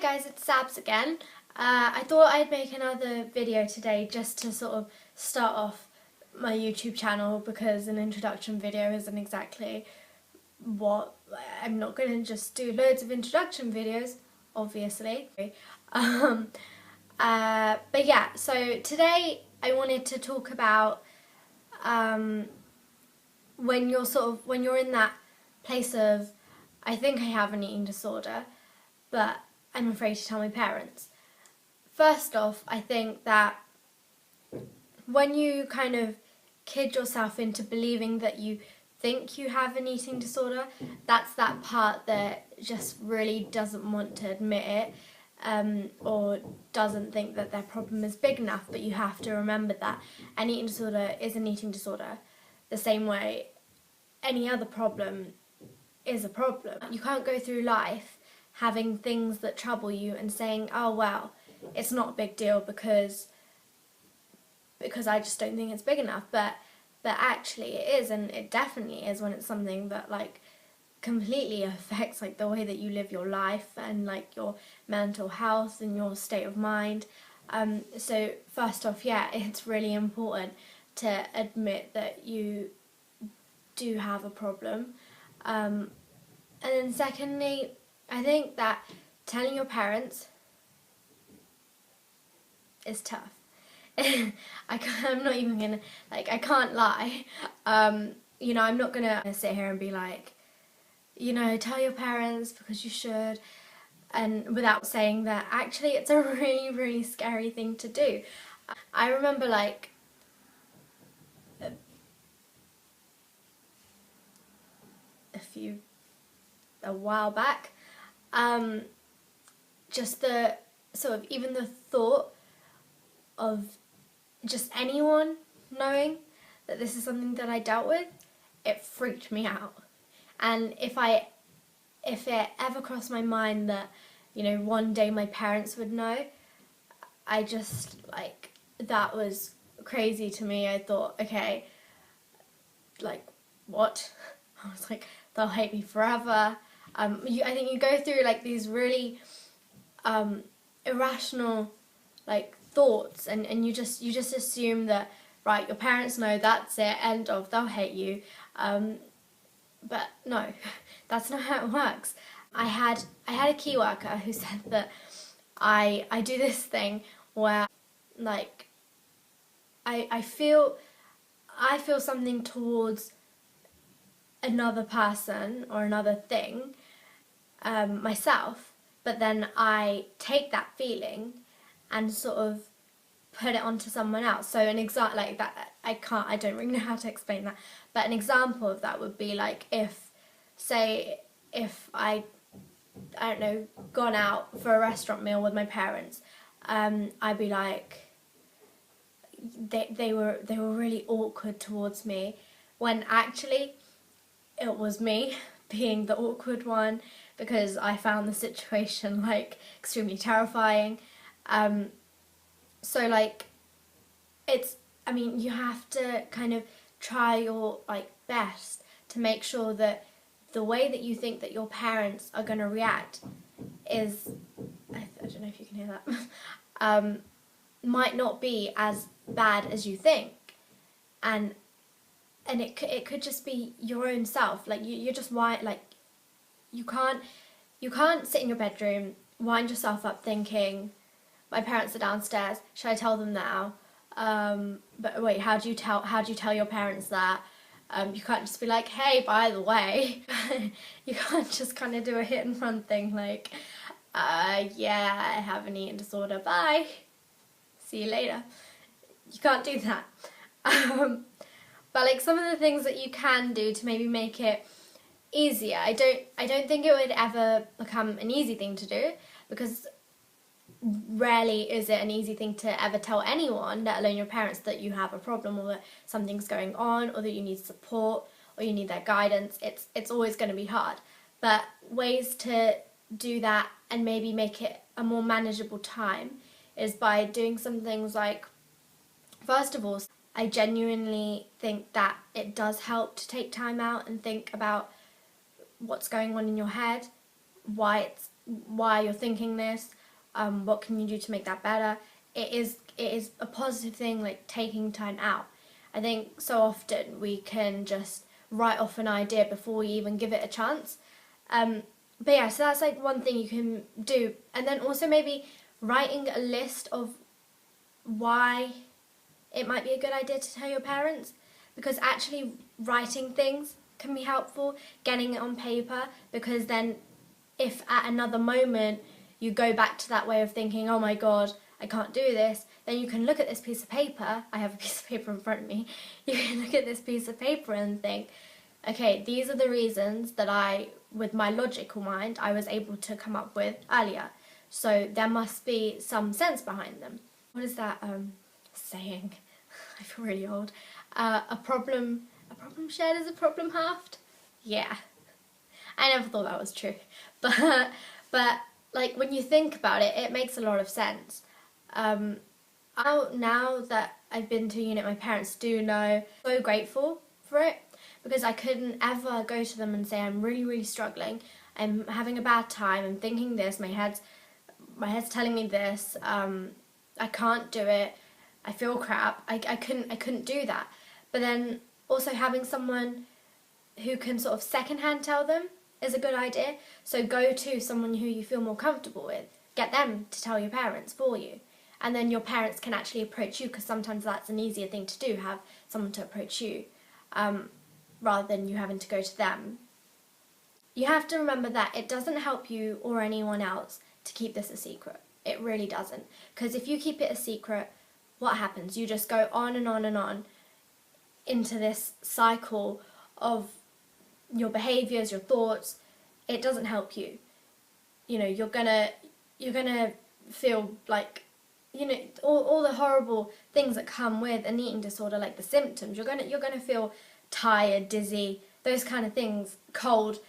guys, it's Sabs again. I thought I'd make another video today just to sort of start off my YouTube channel, because an introduction video isn't exactly what... I'm not going to just do loads of introduction videos, obviously. But yeah, so today I wanted to talk about when you're in that place of, I think I have an eating disorder, but I'm afraid to tell my parents. First off, I think that when you kind of kid yourself into believing that you think you have an eating disorder, that's that part that just really doesn't want to admit it, or doesn't think that their problem is big enough. But you have to remember that an eating disorder is an eating disorder, the same way any other problem is a problem. You can't go through life having things that trouble you and saying, oh well, it's not a big deal because I just don't think it's big enough. But actually it is, and it definitely is when it's something that like completely affects like the way that you live your life and like your mental health and your state of mind. So first off, yeah, it's really important to admit that you do have a problem. And then secondly, I think that telling your parents is tough. I'm not even gonna, like, I can't lie. You know, I'm not gonna sit here and be like, you know, tell your parents because you should, and without saying that actually it's a really, really scary thing to do. I remember like a while back, just the sort of, even the thought of just anyone knowing that this is something that I dealt with, it freaked me out. And if it ever crossed my mind that, you know, one day my parents would know, I just, like, that was crazy to me. I thought, okay, like, what? I was like, they'll hate me forever. I think you go through like these really irrational like thoughts, and you just assume that, right, your parents know, that's it, end of, they'll hate you. But no, that's not how it works. I had a key worker who said that I do this thing where like I feel something towards another person or another thing, myself, but then I take that feeling and sort of put it onto someone else. So an example like that, I don't really know how to explain that, but an example of that would be like if I don't know, gone out for a restaurant meal with my parents, I'd be like, they were really awkward towards me, when actually it was me being the awkward one, because I found the situation like extremely terrifying. So like I mean, you have to kind of try your like best to make sure that the way that you think that your parents are going to react is, I don't know if you can hear that, might not be as bad as you think, and it could just be your own self. Like you're just like, you can't sit in your bedroom, wind yourself up thinking, my parents are downstairs, should I tell them now? But wait, how do you tell your parents that? You can't just be like, hey, by the way. You can't just kind of do a hit and run thing like, yeah, I have an eating disorder, bye, see you later. You can't do that. But like some of the things that you can do to maybe make it easier, I don't think it would ever become an easy thing to do, because rarely is it an easy thing to ever tell anyone, let alone your parents, that you have a problem or that something's going on or that you need support or you need their guidance. It's always going to be hard. But ways to do that and maybe make it a more manageable time is by doing some things like, first of all, I genuinely think that it does help to take time out and think about what's going on in your head, why it's why you're thinking this, what can you do to make that better. It is a positive thing, like taking time out. I think so often we can just write off an idea before we even give it a chance. But yeah, so that's like one thing you can do. And then also maybe writing a list of why it might be a good idea to tell your parents, because actually writing things can be helpful, getting it on paper, because then if at another moment you go back to that way of thinking, oh my god, I can't do this, then you can look at this piece of paper. I have a piece of paper in front of me. You can look at this piece of paper and think, okay, these are the reasons that with my logical mind, I was able to come up with earlier. So there must be some sense behind them. What is that saying? I feel really old. A problem shared is a problem halved? Yeah. I never thought that was true. But like when you think about it, it makes a lot of sense. Now that I've been to a unit my parents do know, I'm so grateful for it, because I couldn't ever go to them and say I'm really, really struggling, I'm having a bad time, I'm thinking this, my head's telling me this, I can't do it, I feel crap. I couldn't do that. But then also having someone who can sort of secondhand tell them is a good idea. So go to someone who you feel more comfortable with, get them to tell your parents for you, and then your parents can actually approach you, because sometimes that's an easier thing to do, have someone to approach you, rather than you having to go to them. You have to remember that it doesn't help you or anyone else to keep this a secret. It really doesn't. Because if you keep it a secret, what happens? You just go on and on and on into this cycle of your behaviours, your thoughts. It doesn't help you. You know, you're gonna feel like, you know, all the horrible things that come with an eating disorder, like the symptoms. You're gonna feel tired, dizzy, those kind of things, cold.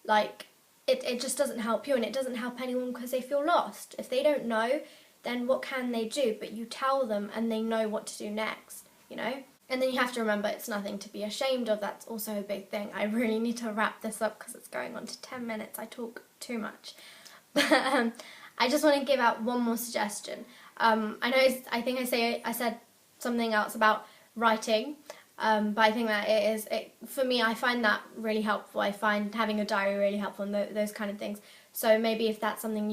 Like it just doesn't help you, and it doesn't help anyone, because they feel lost. If they don't know, then what can they do? But you tell them and they know what to do next, you know? And then you have to remember it's nothing to be ashamed of. That's also a big thing. I really need to wrap this up because it's going on to 10 minutes. I talk too much. But I just want to give out one more suggestion. I think I said something else about writing, but I think that for me, I find that really helpful. I find having a diary really helpful, and those kind of things. So maybe if that's something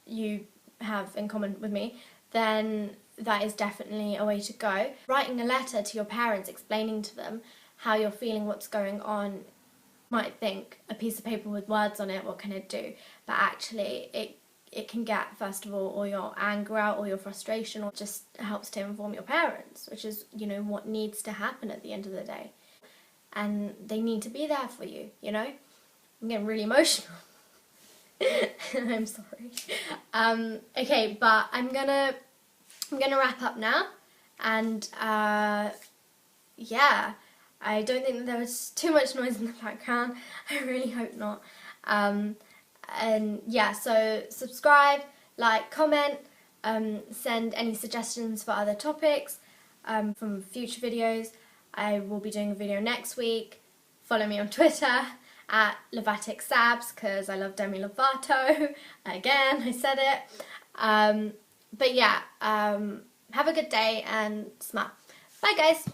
you have in common with me, then that is definitely a way to go. Writing a letter to your parents, explaining to them how you're feeling, what's going on. You might think, a piece of paper with words on it, what can it do? But actually it can get, first of all your anger out, or your frustration, or just helps to inform your parents, which is, you know, what needs to happen at the end of the day. And they need to be there for you, you know? I'm getting really emotional. I'm sorry. Okay, but I'm gonna wrap up now, and yeah, I don't think that there was too much noise in the background. I really hope not. And yeah, so subscribe, like, comment, send any suggestions for other topics from future videos. I will be doing a video next week. Follow me on Twitter at LevaticsSabs, because I love Demi Lovato. Again, I said it. But yeah, have a good day and smile. Bye guys!